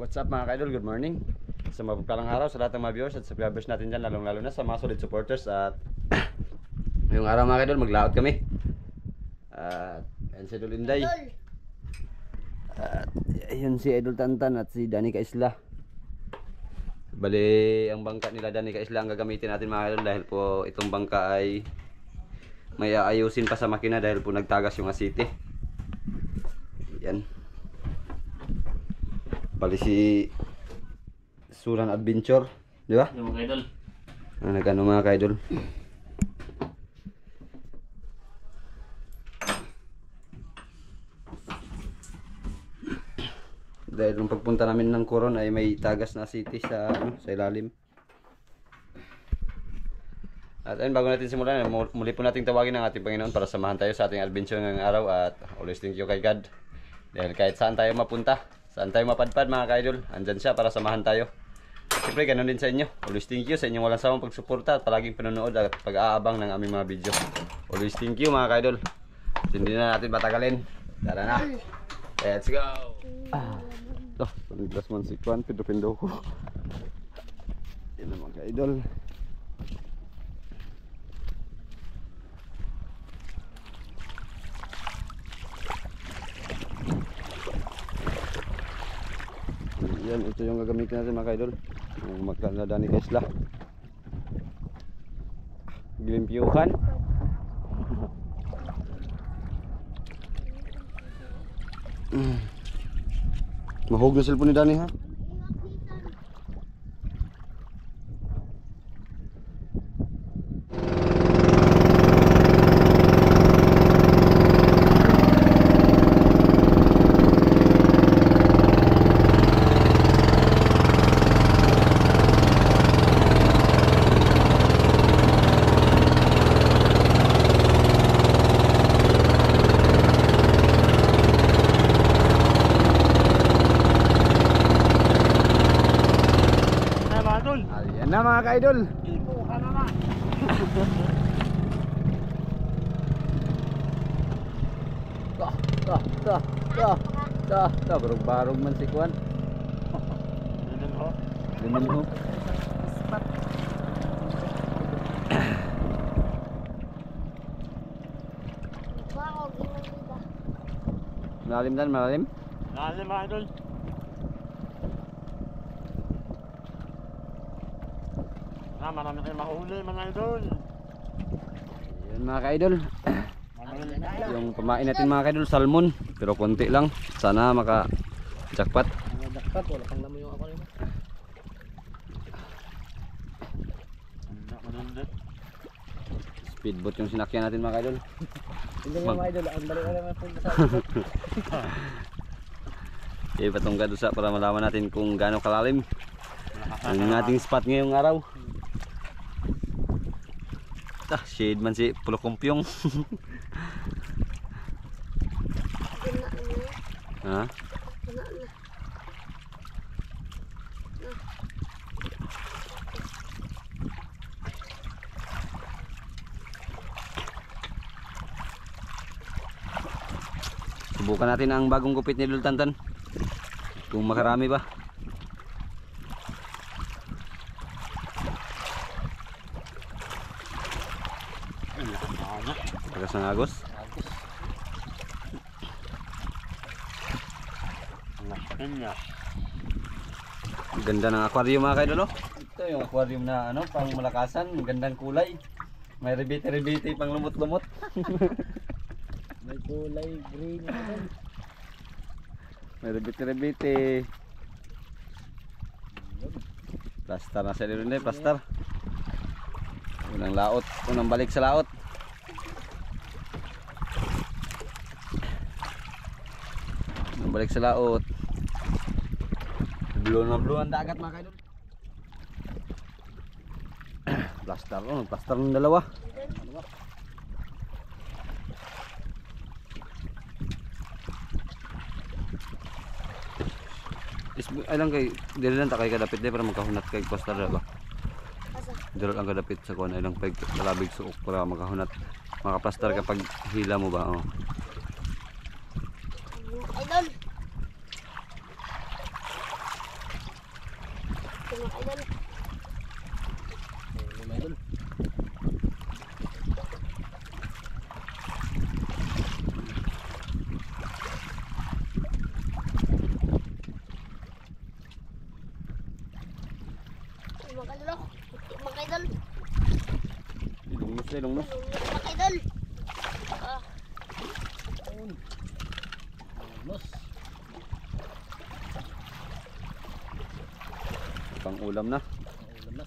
What's up mga ka-idol? Good morning. Sa mapagpalang araw sa lahat ng mga viewers at subscribers natin dyan, lalong-lalo na sa mga solid supporters. At ngayong araw mga ka-idol, maglaot kami. At ayun si Idol Inday. At ayun si Idol Tantan at si Danny Kaisla. Bali, ang bangka nila Danny Kaisla ang gagamitin natin mga ka-idol, dahil po itong bangka ay may aayusin pa sa makina dahil po nagtagas yung asiti. Yan. Bali si Sulan Adventure, di ba? Yung mga idol. Nagano mga ka-idol. Dahil nung pagpunta namin ng Coron ay may tagas na city sa sa ilalim. At ayun, bago natin simulan, muli po nating tawagin ang ating Panginoon para samahan tayo sa ating adventure ngayong araw. At always thank you kay God. Dahil kahit saan tayo mapunta, saan tayo mapadpad mga ka-idol, andyan siya para samahan tayo. Siyempre, ganun din sa inyo. Always thank you sa inyong walang sawang pagsuporta at palaging panonood at pag-aabang ng aming mga video. Always thank you mga ka-idol. Hindi na natin patagalin. Tara na. Let's go. Paniglas man si Kwan, pindo-pindo ko. Yan na mga ka-idol. Yan, ito yung gagamitin natin mga ka-idol. Yung magkanda ni Kaisla. Glimpyuhan. Mahog na cellphone ni Dani ha. Ayan na mga ka-idol. Barog-barog man si Kwan. Limin ho. Malalim dan, malalim? Malalim mga idol. Marami kayong mahuli mga idol. Yan mga ka-idol. Yung pamain natin mga ka-idol, salmon. Pero konti lang. Sana maka-jackpot. Jackpot, wala pang lamoy yung ako nito. Speedboat yung sinakyan natin mga ka-idol. Hindi nga mga idol, ang balik naman po sa Okay, patungga doon sa para malaman natin kung gaano kalalim ang ating spot ngayong araw. Shade man si Pulo Kumpyong. Ha? Subukan natin ang bagong gupit ni Idol Tantan. Kung makarami ba. Tagas ng agos. Ganda ng aquarium mga kaidol. Ito yung aquarium na ano, pang malakasan, gandang kulay. May rebete-rebete pang lumot-lumot. may kulay green. May rebete-rebete. Plaster na sa dito na, plaster. Unang laot, unang balik sa laot. Balik sa laot. Blue na blue ang dagat mga kaidol. Plaster, plaster ng dalawa. Ay lang kay dili lang ta kay kadapit di para magkahunat kay plaster ba. Dili lang kadapit sa kuan ay lang pag kalabig suok para magkahunat. Maka-plaster kapag hila mo ba. Idol. mga idol. Mga idol. Mga idol oh. Mga idol. Ilungnos na ilungnos. Mga idol. Ah, Los. Pang ulam na. Ulam na.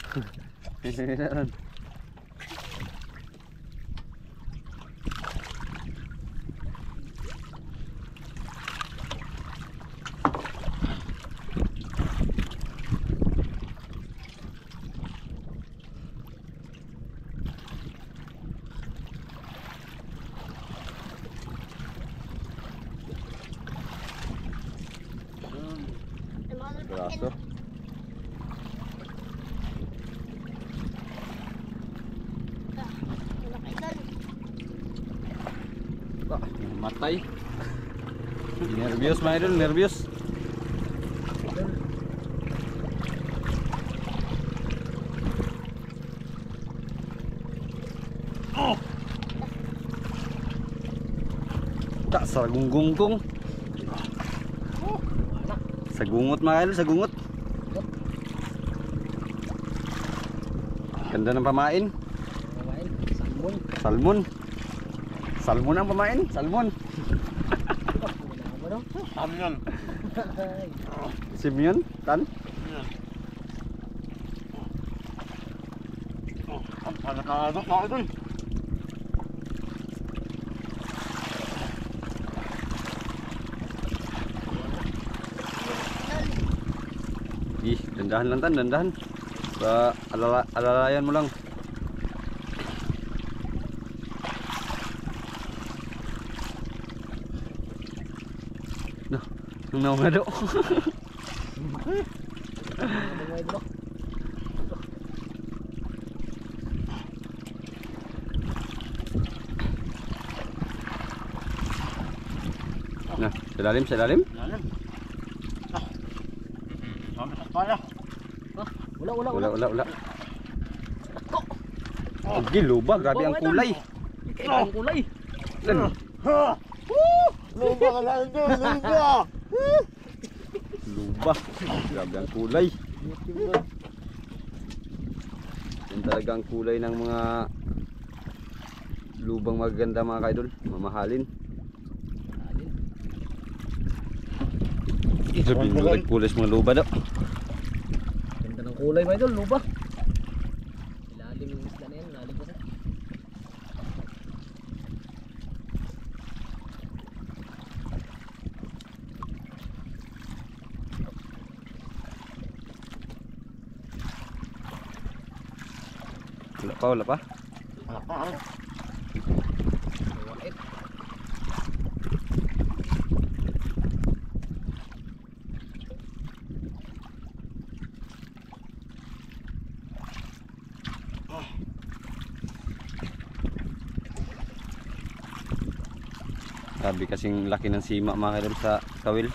mga idol. Braso. Mga idol. Matay. Nervyos mga idol, nervyos. Tak sa gunggong. Sa gungot mga idol, sa gungot. Ganda ng pamain. Pamain. Salmon. Salmon. Salmon ang pamain, salmon. Wala mo no? Amin yan. Simeon, tan. Yan. Ang palat na agos mga idol. Ih, dandahan lang tan, dandahan. Alalayan mo lang. Nah, nang nga do. Mga idol. Nah, sa lalim, sa lalim. Yan. Kami sa kaya. Wala. Ang giluba, grabe ang kulay. Ang kulay. Lan, Ha! Lupa ka lang doon, lupa! luba. Grabe ang kulay. Yan talaga ang kulay ng mga lubang magaganda mga kaidol, mamahalin. Grabe yung kulay sa mga luba daw. Ganda ng kulay mga idol, luba. Ilalim yung isla na yan, ilalim kasi. Wala pa, wala pa. Wait. Grabe kasing laki ng sima mga kaidol sa kawil.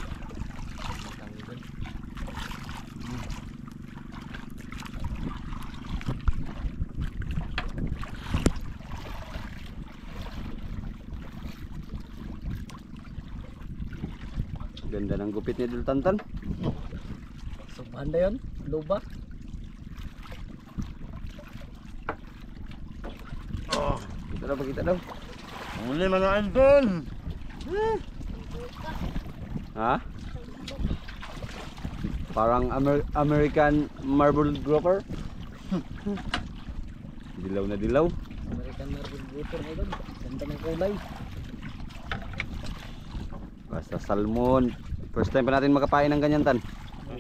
Ganda ng gupit ni Idol Tantan. So banda yun, luba. Kita daw, kita daw. Muli mga idol! Ha? Parang American marble grouper. Dilaw na dilaw. American marble grouper mga idol. Ganda ng kulay. Basta salmon. First time pa natin makapain ng ganyan tan.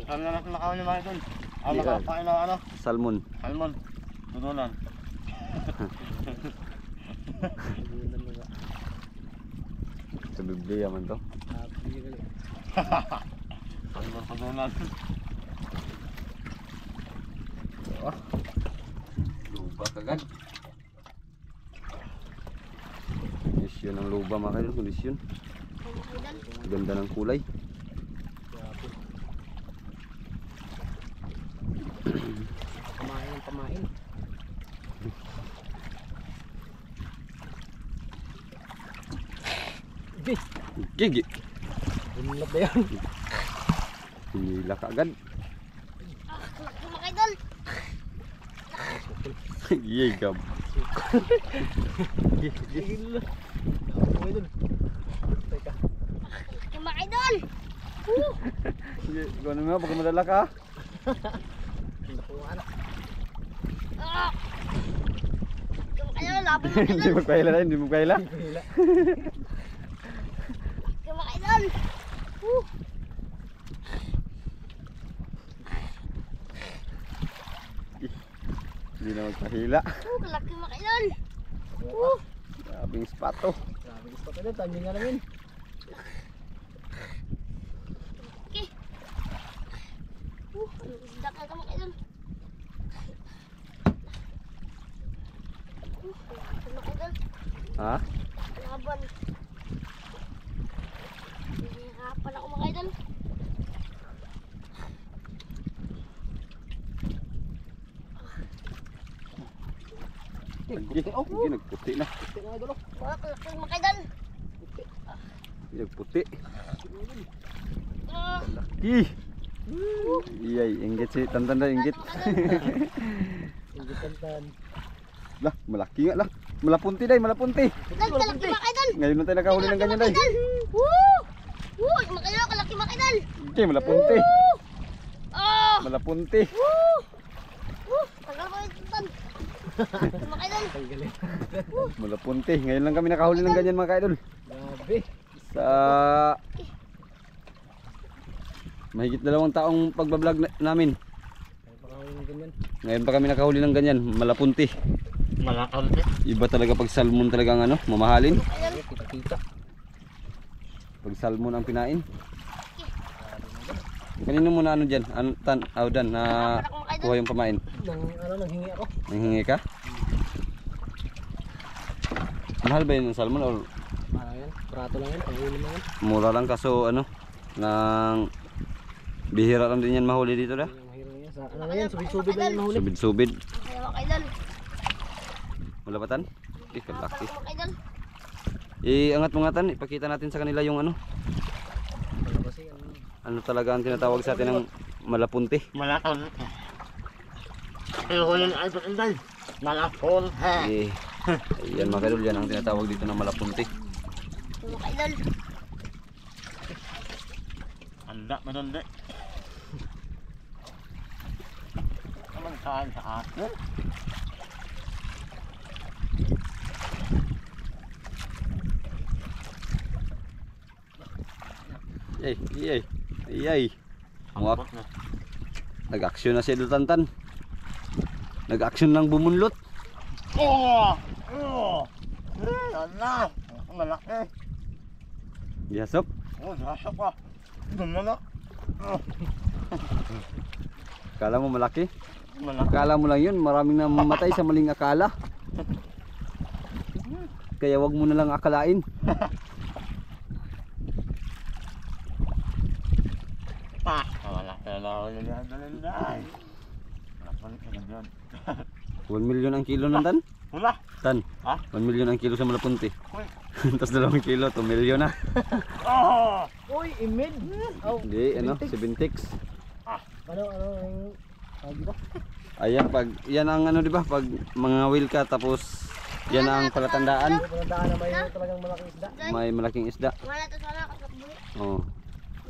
Saan na natin nakawin mga idol? Ah, Yeah. makakain na ano? Salmon. Salmon. Tutunan. Sa Biblia man to. Salmon tutunan. Luba kagad. Kondisyon ng luba mga kaidol, kondisyon. Ganda ng kulay. Pamain ng pamain. Okay. Gigi. Bunlat na yan. Hinila ka agad. Laki mga idol. Yay, gab. Gila. Ako idol. Teka. Laki mga idol. Ikaw na nga, baka madala ka. Nakuha na. Laki mga idol. Laban mga Hindi idol. magpahila na, hindi magpahila. Hila. Laki mga idol. Hindi na magpahila. Laki mga idol. Grabing spot to. Grabe gusto ko idol. Tanding nga namin. Okay. Anong isda ka mga idol? Laki mga idol. Ha? Laban. Hihirapan ako mga idol. Hindi, nagputi na. Ito nga idol. Laki mga idol. Nagputi. Ah, Ih. Iyay, inggit si Tantan na inggit. Hindi tantan. Lah, malaki nga lah. Malapunti day, malapunti. Laki mga idol. Ngayon na tayo nakahuli ng ganyan day. Woo! Woo! Mga idol, kalaki mga idol. Okay, malapunti. Oh! Malapunti. Woo! Woo! Tagal ko yung tuntan. Mga idol. Tanggalin. Malapunti. Ngayon lang kami nakahuli ng ganyan mga kaidol. Grabe. Sa mahigit 2 taong pagbablog namin. Ay pa kami ng ganyan. Ngayon pa kami nakahuli ng ganyan, malapunti. Malakal din. Iba talaga pag salmon talagang ano, mamahalin. Grabe, kita-kita. Pag salmon ang pinain. Kanino muna ano diyan? Ano dan na kuha yung pamain. Nanghingi ako. Nanghingi ka? Mahal ba yun ng salmon or Parang yan. Prato lang yan. Pangulim lang yan. mura lang kaso ano, nang bihira lang din yan mahuli dito da? Yung mahirap yan. Sa ano na yan. Subid-subid lang yung mahuli. Subid-subid. Kaya mga idol. Malapatan? Eh, kalaki. Mga idol. Iangat mo nga tan, ipakita natin sa kanila yung ano. Ano kasi Ano talaga ang tinatawag sa atin ng malapunti. Malakal. Pero yun ay patinday. Malakol. Eh, ayan mga kadol, yan ang tinatawag dito ng malapunti. Mga idol. Anda madandi. Naman saan sa akin? Ay, ay, ay. Muwak. Ambot na. Nag-action na si Idol Tantan. Nag-action lang bumunlot. Oh! Oh! Ala! Malaki. Yasop. Oh, nasa pa. Doon na na. Oh, Akala mo malaki? malaki. Akala mo lang yun, maraming namamatay sa maling akala. Kaya wag mo na lang akalain. Pa! Malaki na ako yun yan. Dalinday. Malaki ka na dyan. 1 million ang kilo ng tan? Wala. Tan. Ha? 1 million ang kilo sa malapunti. Uy. Tapos 2 kilo, 2 million na. Oh! Uy, imid. Oh, Hindi, ano, 76. ano, yung tawag ba? Ayan, pag, yan ang ano, di ba? Pag mga wheel ka, tapos yan ang palatandaan. Pinandaan na may talagang malaking isda. May malaking isda. Wala to sana kasabuli. Oh.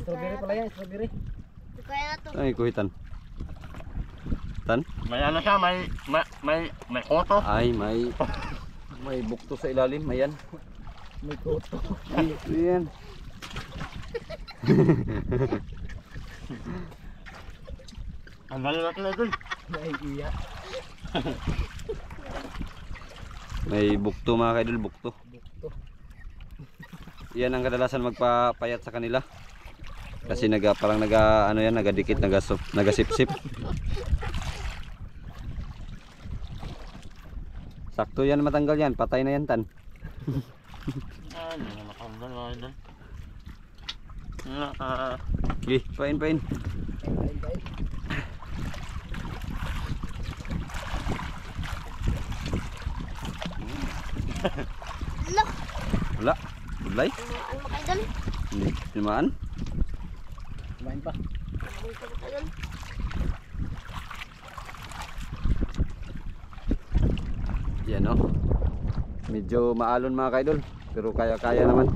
Strawberry pala yan, strawberry. Kaya na to. Ay, kuhitan. Tan? May ano siya, may koto. Ay, may bukto sa ilalim. Ayan. May koto. Ayan. Ang galing natin na doon. May iya. May bukto mga kaidol, bukto. Bukto. Yan ang kadalasan magpapayat sa kanila. Kasi parang ano yan, nagadikit, nagasipsip. Sakto yan matanggal yan, patay na yan tan. Ay, hindi na makandal mga idol. Okay, pain. Kain. Look. Wala. Budlay. Ano mga idol? Hindi. Tinamaan. Kumain pa. Ano mga idol? Yan o. Medyo maalon mga kaidol. Pero kaya-kaya naman.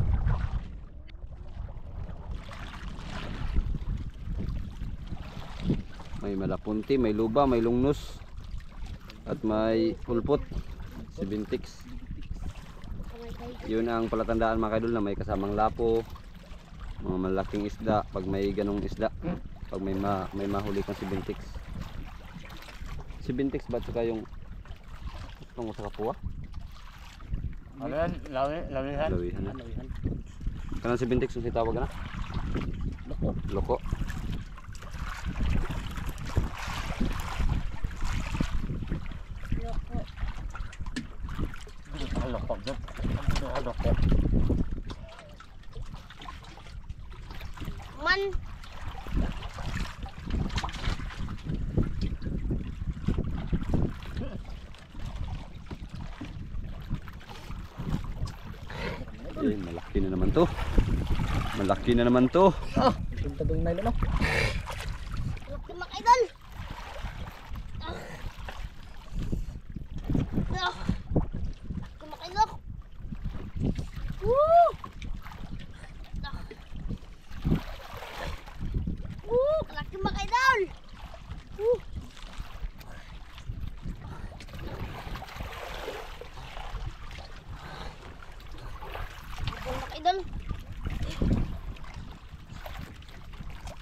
May malapunti, may luba, may lungnos. At may pulpot. Sibintix. Yun ang palatandaan mga kaidol na may kasamang lapo. Mga malaking isda. Pag may ganong isda. Pag may mahuli kang sibintix. Sibintix ba? Tsaka yung tungo sa kapua? Ano yan? Lawihan? Lawihan na. Lawihan. Kanang sibintix yung sitawag na? Loko. Loko. Loko. Loko. Man. Eh, malaki na naman to. Malaki na naman to. Ah, punta doon nylon no. Look mga idol. Mga idol. Woo! Woo! Kalaki mga idol. Woo! Mga idol.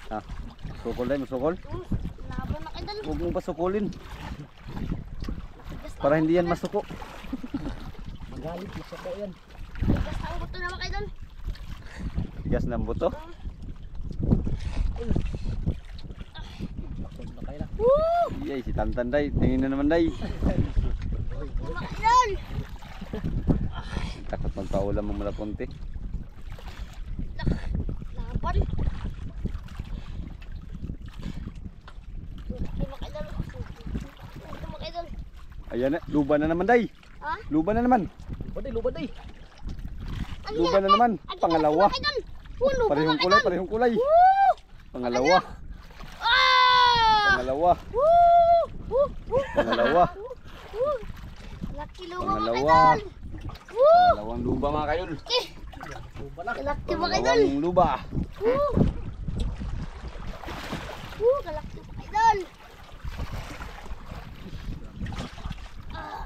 Ah, sukol tayo, masukol. Laban mga idol. Huwag mo pa sukulin. Para hindi yan masuko. Magalit na sa yan. Tigas ang buto na mga idol. Gas ng buto. Bakit na kayo na? Woo! Iyay, si Tantan day. Tingin na naman day. Mga idol. Takot magpaulam ang malapunti. Laban. Mga idol. Mga idol. Ayan na, luba na naman day. Ha? Luba na naman. Lubad ay. Ang Luba na naman. Ang Pangalawa. mga idol. Puno ba Parehong mga kulay, idol? parehong kulay. Woo! Pangalawa. Ah! Pangalawa. Woo! Woo! Woo! Pangalawa. Woo! Laki luwa mga Pangalawa. idol. Woo! Pangalawang luba mga kaidol. Lubad na. Laki mga idol. Pangalawang luba. Woo! Woo! Laki mga idol. Ah.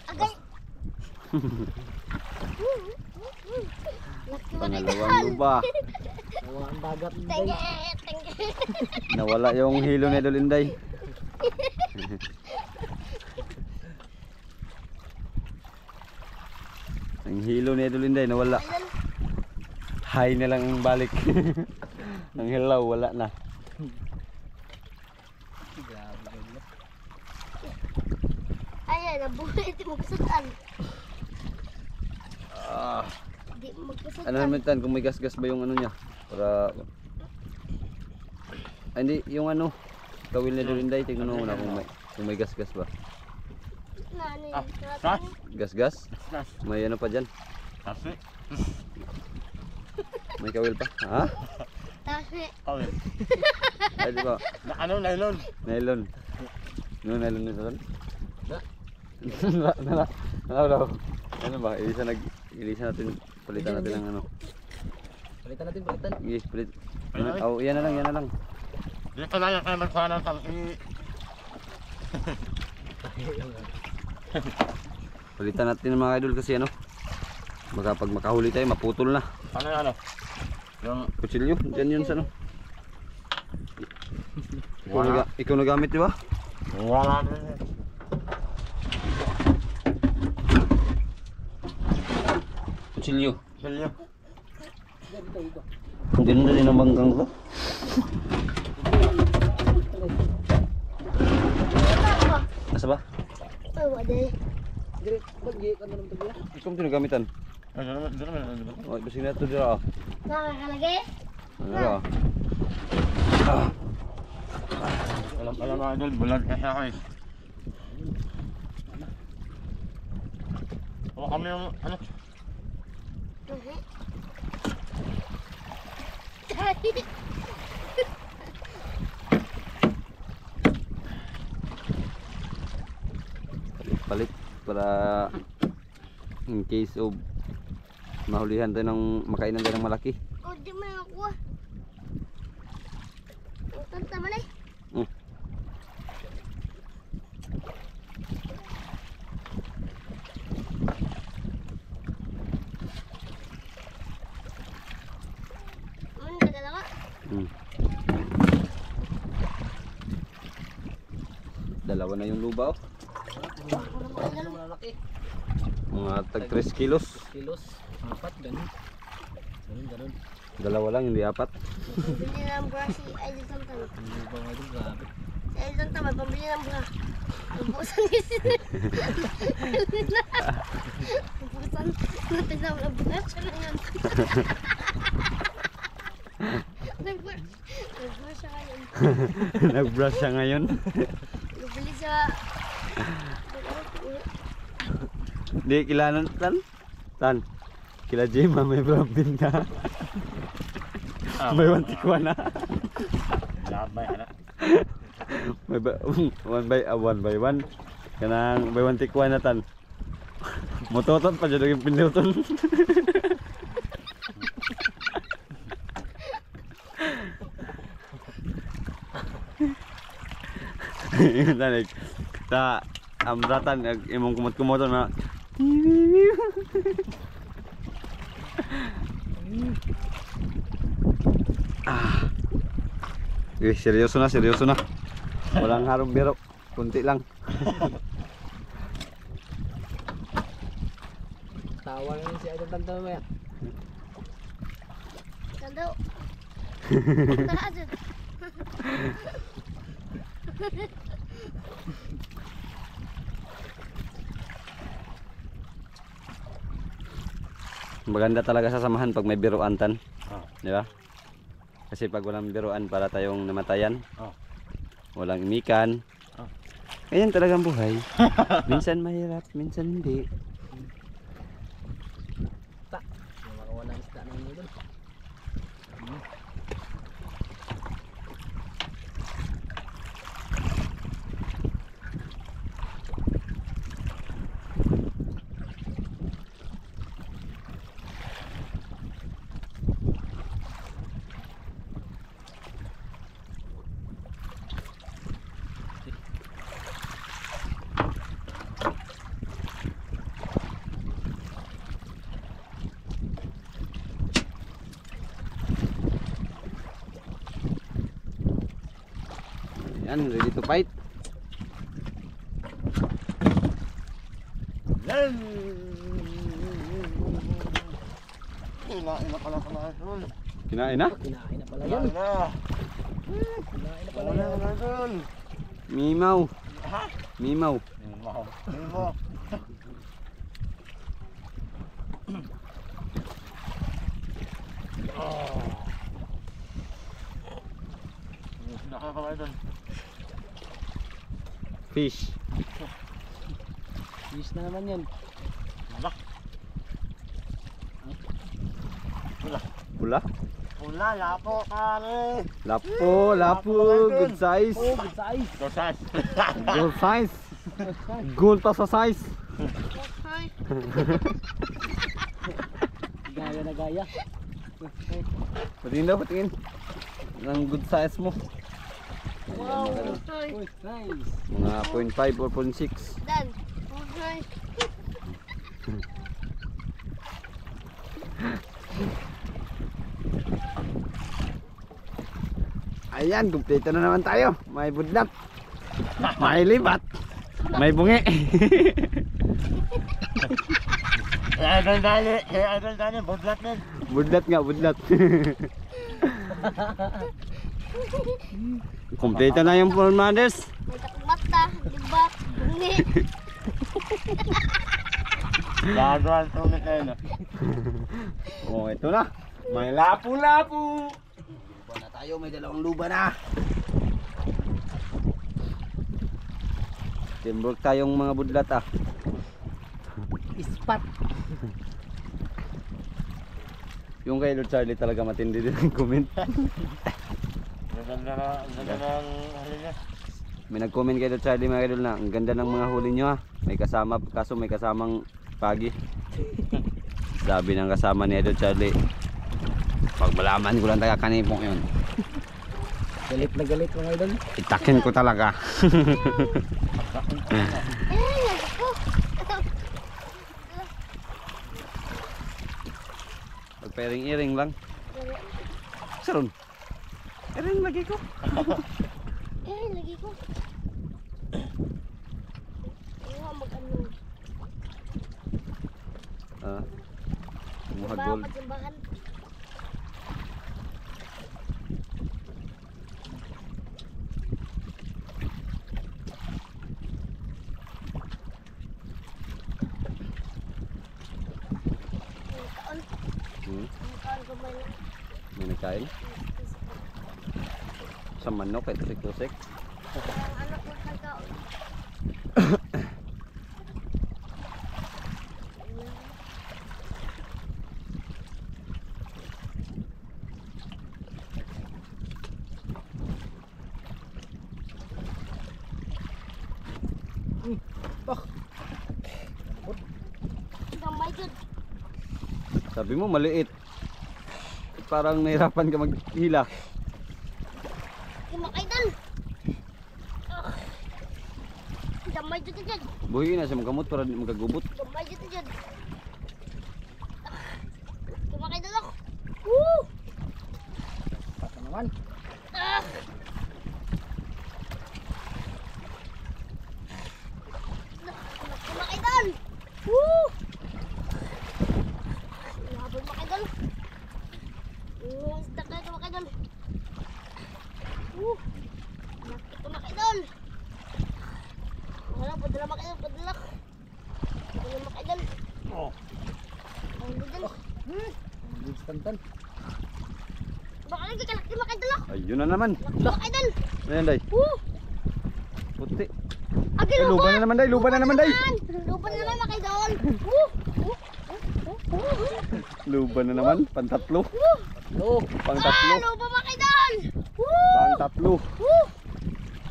Agay. Woo! Woo! Laki mga Pangalawang idol. luba. Nawa ang dagat Tenge, day. tenge. Nawala yung hilo ni Idol Inday. Ang hilo ni Idol Inday nawala. Idol. Hay na lang ang balik. Ang hilaw wala na. Grabe kayo. Ayan, nabuhay ito magkasutan. Ah, Di magkasutan. ano naman tan kung may gas-gas ba yung ano niya? Para ay, hindi yung ano kawil ni Idol Inday, tingnan mo muna kung may gas-gas ba. Nani, Ha? Gas-gas? May ano pa diyan? Kasi? May kawil pa? Ha? Tasi. Kawin. Ay, di ba? Na ano, nylon? Nylon. No, nylon nito doon. Nala. Ano ba? Ilisa natin, palitan natin ng ano. Palitan natin, palitan. Yes, palit. Ay. Oh, yan na lang. Dito na lang kayo magkuha ng tang-i. Palitan natin ng mga idol kasi ano. Baka pag makahuli tayo, maputol na. Ano yung ano? Yung Kutsilyo, dyan yun sa ano. Wala. Ikaw nagamit, di ba? wala na. Kutsilyo. Silyo. Ang ganda din ang bangkang to. Nasa ba? Ay, waday. Dire, bagi ka na naman tabi. Ikaw mo tinagamitan. Ano naman, ano naman. Oh, basing na ito dira. Nakakalagay? Ano dira? Alam mga idol, bulan kasi ako eh. Baka kami yung ano. Palit para in case of mahulihan tayo ng makainan tayo ng malaki. Oh, di mo yung nakuha. Ang tanta mo na eh. Dalawa. Dalawa na yung luba oh. Ano malaki? Mga tag 3 kilos. Kilos. 4, ganun. Ganun. Dalawa lang, hindi 4. Pambili ng bra si Idol Tantan. Ano ba nga ito? Grabe. Si Idol Tantan, may pambili ng bra. Ubusan kasi. Ubusan. Natin na wala bra siya na yun. Nag-brush siya ngayon. Nag-brush siya ngayon. Nabili siya. Di kilanan tan. Kila Jema may brambin ka. May wantikwa na. Labay anak. May one by one. Kanang may wantikwa na tan. Mototot pa jud yung pinduton. Tanig ta amratan imong kumot-kumot na. Seryoso na. Walang harong biro. Kunti lang. Tawa na si Idol Tantan mo yan. Tanda. Tanda dyan. Maganda talaga sa samahan pag may biruan tan. Oh. Di ba? Kasi pag walang biruan para tayong namatayan. Oh. Walang imikan. Oh. Ganyan talagang buhay. Minsan mahirap, minsan hindi. Makawala isda ng Idol. Yan, ready to fight. Yan! Ina pala doon. Kinain na? Kinain na pala yan. Kinain na pala Wala yan. na doon. Mimaw. Ha? Mimaw. Mimo. Nakakaway doon. Fish. Fish na naman yan. Wala. Pula. Wala, lapo kare. Lapo. Good size. Oh, good size. Dosas. Good size. Gold pa sa size. Hi. Gaya na gaya. Patingin daw, patingin. Ang good size mo. Wow. Hi. Uy, nice. Mga 0.5 or 0.6. Dan. Hi. Ayan, kumpleto na naman tayo. May budlat. May libat. May bungi. Idol dali, budlat din. Budlat nga, budlat. Kumpleto na yung formades. May takong mata. Libak. Bungi. Gagawin tunit na yun. Oh, ito na. May lapu-lapu. Luba na tayo, may dalawang luba na. Teamwork tayong mga budlat ah. Ispat. apat. Yung kay Lord Charlie talaga matindi din ang comment. Ang ganda ng hali niya. May nag-comment kay Lord Charlie mga idol na ang ganda ng mga huli nyo ha. May kasama, kaso may kasamang pagi. Sabi ng kasama ni Lord Charlie, pag malaman ko lang taga kanipong yun, Galit na galit mga idol. itakin ko talaga. Ay, ako. Pagpairing-iring lang. Saron. Iring lagi ko. Eh, lagi ko. Ayaw mag-ano. Ah. Muhagol. Pagsimbahan. Hmm? Ang ko man. May nagkain. Sa manok kay tusik-tusik. Ang anak ko kagaon. Gamay jud. Sabi mo maliit. Parang nahirapan ka maghila. Kimakaidan. Gamay jud jud. Buhi na siya magkamot para di magkagubot. Gamay jud jud. Kimakaidan ako. Woo! Pata naman. Ah! Kimakaidan. Woo! Labon makaidan. Isda ka makaidan. Woo! Nakita makaidan. Wala, padala makaidan, padala. Padala makaidan. Oh. Ang bidan. Bilis tantan. Baka lagi ka nakita makaidan ako. Ayun na naman. Nakita makaidan. Ayan day. Woo! Puti. Agi, Ay, luban na naman day. Luban na naman day. Luban na naman makaidan. Woo! Luban na naman. Pantatlo. Oh, Pangtatlo. Luban makaidan. Woo! Pangtatlo. Woo!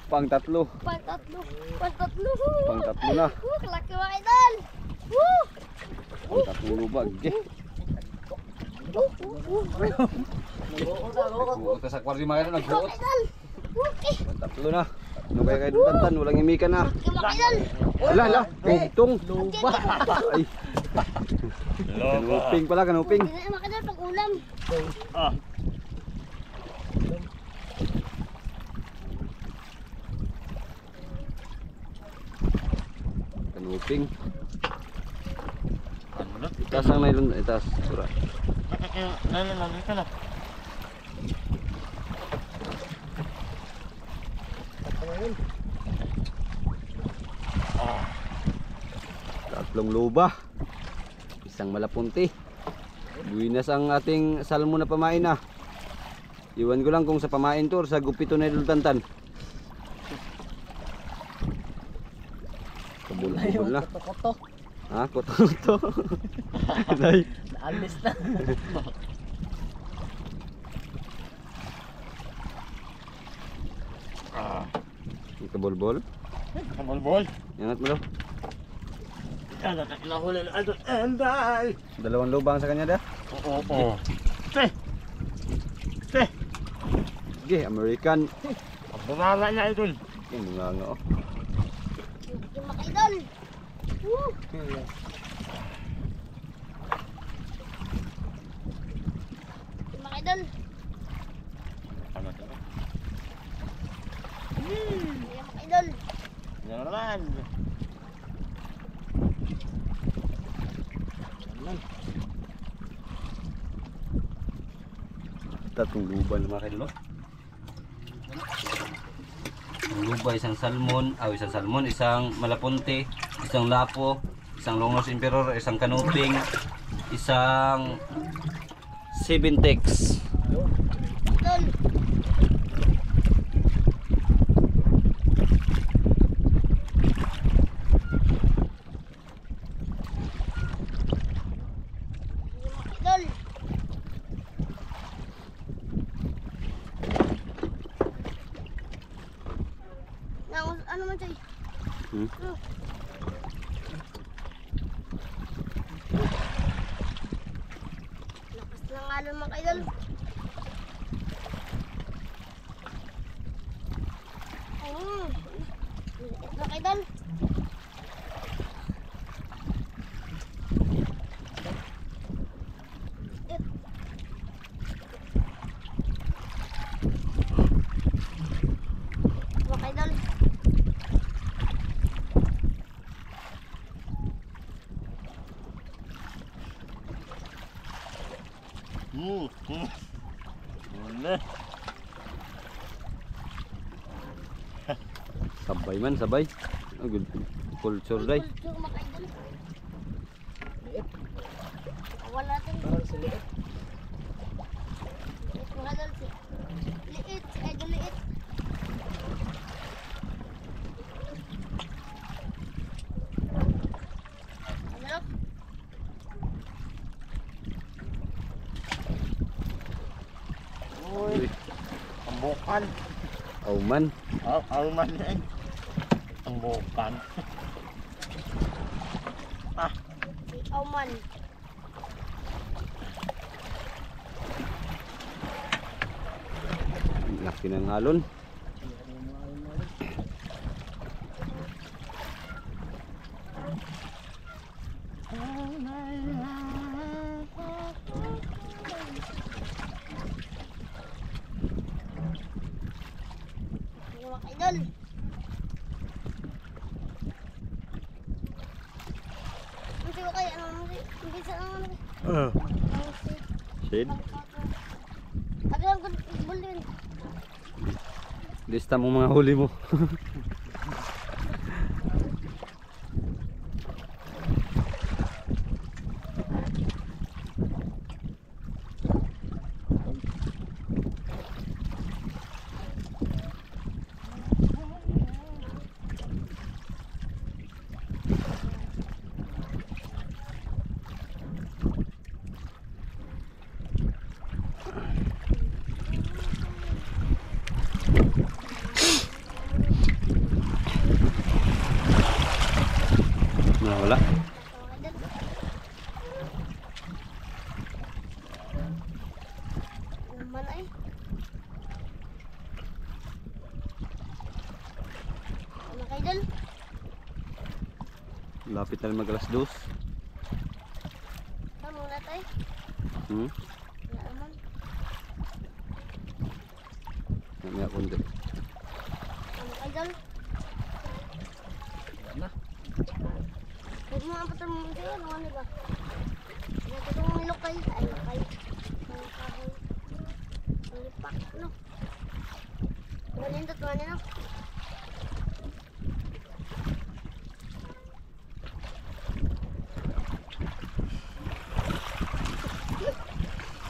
Pangtatlo. Pantatlo. Pantatlo. Pangtatlo na. Woo! Kalaki makaidan. Woo! Pangtatlo lubag. Eh. Nagbuot ka sa aquarium mga idol. Nagbuot. Makaidan. Woo! Eh, Pantatlo na. Ano kaya kayo tantan? Walang imikan na. kalaki makaidan. Ala, ala. Tungtong. luba. Ay. Kanuping pala, kanuping. Hindi na makaidan pag ulam. Ah. Kanuping. Ano na? Itas ang nylon. Itas. Sura. Nandito na. Tatlong luba. Isang malapunti. Buinas ang ating salmon na pamain na. Iwan ko lang kung sa pamain to or sa gupito na idol tantan. Kabul-kabul na. Koto-koto. Ha? Koto-koto. Day. Naalis na. Ah. Kabol-bol. Kabol-bol. Ingat mo daw. Yan, nakakilahuli na idol. Enday! Dalawang lubang sa kanya dah. Oo. Te! Te! Sige, American. Ang bumanga niya idol. Yung bunga nga oh. Hindi makaidan. Woo! Hindi makaidan. Ano ito? Hindi makaidan. Yan naman. Tatlong luba na mga kilo. Ang luba, isang salmon, isang malapunte, isang lapo, isang longnos emperor, isang kanuping, isang Seventex. Doon. naman, Choy. Hmm? Lakas ng alon mga kaidol. Liit mga kaidol. Liit. Mga kaidol. Muna. Sabay man, sabay. Oh, good culture day. Kultur mga kaidol. Liit. Awal natin. Parang sa liit. Liit mga kaidol. Liit. Si idol liit. Ano? Uy, ang bukan. Oh man. Ang man eh. Ang bukan. Si Oman. Laki ng alon. Yung mga kaidol. Ang siyo kayo, ang bisa ang ano. Ang siyo. Shade. Ano ang bulin? Lista mo mga huli mo. Wala. Naman ay. Mga kaidol. Lapit na rin mag alas 2. Tama muna tayo. Hmm? Wala naman. Mamaya konti. Mga kaidol. Yan na. Huwag mo ang patol mo sa'yo. Ano ba? Ito itong nilokay. Ay, lokay. Mga kaboy. Ang lipak, no? Tuwanin to, tuwanin, no?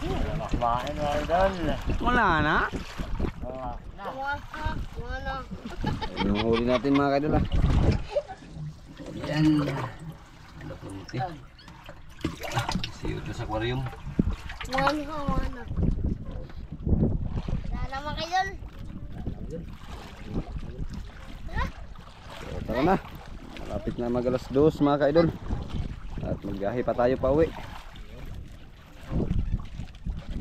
Wala makmain mga idol. Wala na. Mga na. Yung huli natin mga kaidol ah. Yan. Ano konti. See you sa aquarium. Mga na. Wala na mga kaidol. So, tara na. Malapit na mag alas 2 mga kaidol. At magbiyahe pa tayo pa uwi.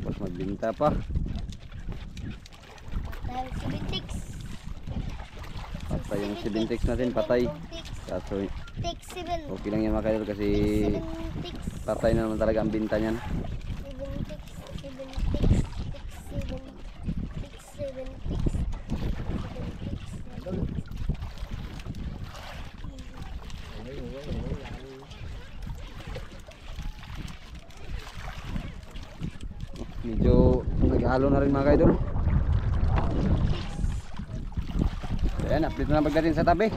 Tapos magbinta pa. Dahil si Bintix. Patay yung 76 natin, patay. Kaso Tix 7. okay lang yan mga kaidol kasi Tix 7 patay na naman talaga ang binta niyan. 7 Medyo nag-halo na rin mga kaidol. Ayan, update na lang pagdating sa tabi.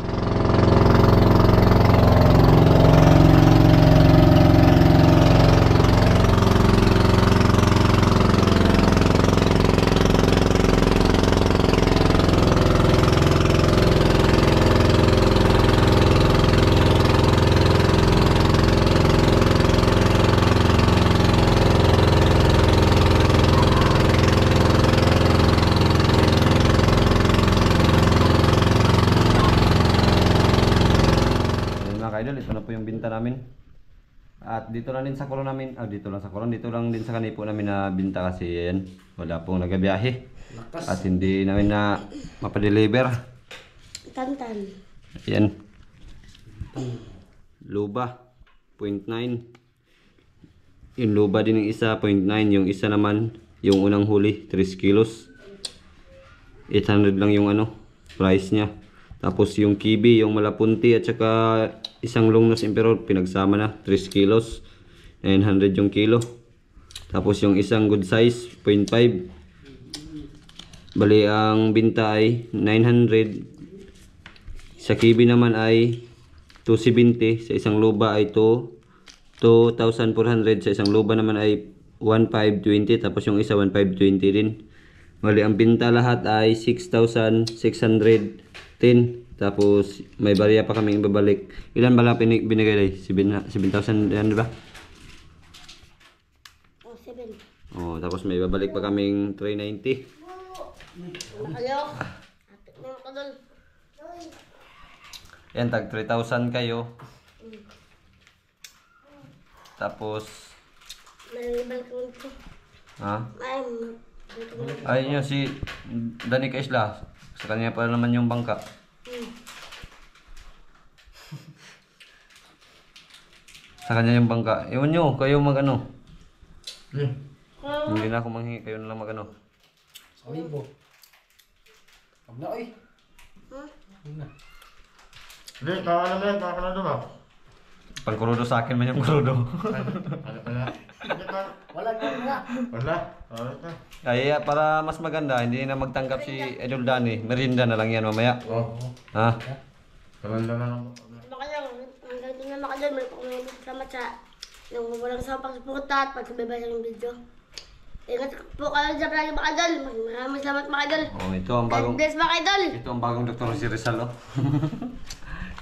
idol, ito na po yung binta namin. At dito lang din sa kulon namin, dito lang din sa kanipo namin na binta kasi yan, wala pong nagabiyahe. At hindi namin na mapadeliver. Tantan. Yan. Luba, 0.9. Yung luba din yung isa, 0.9. Yung isa naman, yung unang huli, 3 kilos. 800 lang yung price niya. Tapos yung kibi, yung malapunti at saka isang longnos emperor, pinagsama na 3 kilos. 900 yung kilo. Tapos yung isang good size, 0.5. Bali ang binta ay 900. Sa kibi naman ay 270. Sa isang luba ay 2,400. Sa isang luba naman ay 1,520. Tapos yung isa 1,520 din. Bali ang binta lahat ay 6,610. Tapos may barya pa kaming ibabalik. Ilan ba lang binigay day? 7,000 yan, di ba? Oh, 7. Oh, tapos may ibabalik pa kaming 390. Ayaw. Atik na ako doon. Yan, tag 3,000 kayo. Tapos May ibalik ko ito. ha? Ay, Ayun yun, si Danica Isla. Sa kanya pa naman yung bangka. Sa kanya yung bangka. Ewan nyo, kayo Hindi na ako manghingi, kayo na lang Sabi po. Huwag na oy. Hindi, tawa na yan, tawa ka na doon ah. Pag kurudo sa akin man yung kurudo. Wala. Wala ka na. Wala. Wala ka. Ay, para mas maganda, hindi na magtanggap si Idol Danny. Merinda na lang yan mamaya. Oo. Ha? Tagal na lang. baka lang. Ang ganito na maka doon. May salamat sa yung walang sampang suporta at pagsabay sa yung video. Ingat po kayo dyan palagi mga idol. Maraming salamat mga idol. Oh, ito ang bagong God bless mga idol. ito ang bagong Dr. Si Rizal, oh.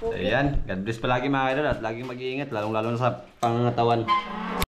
So, ayan, God bless palagi mga idol at laging mag-iingat lalong-lalo na sa pangangatawan.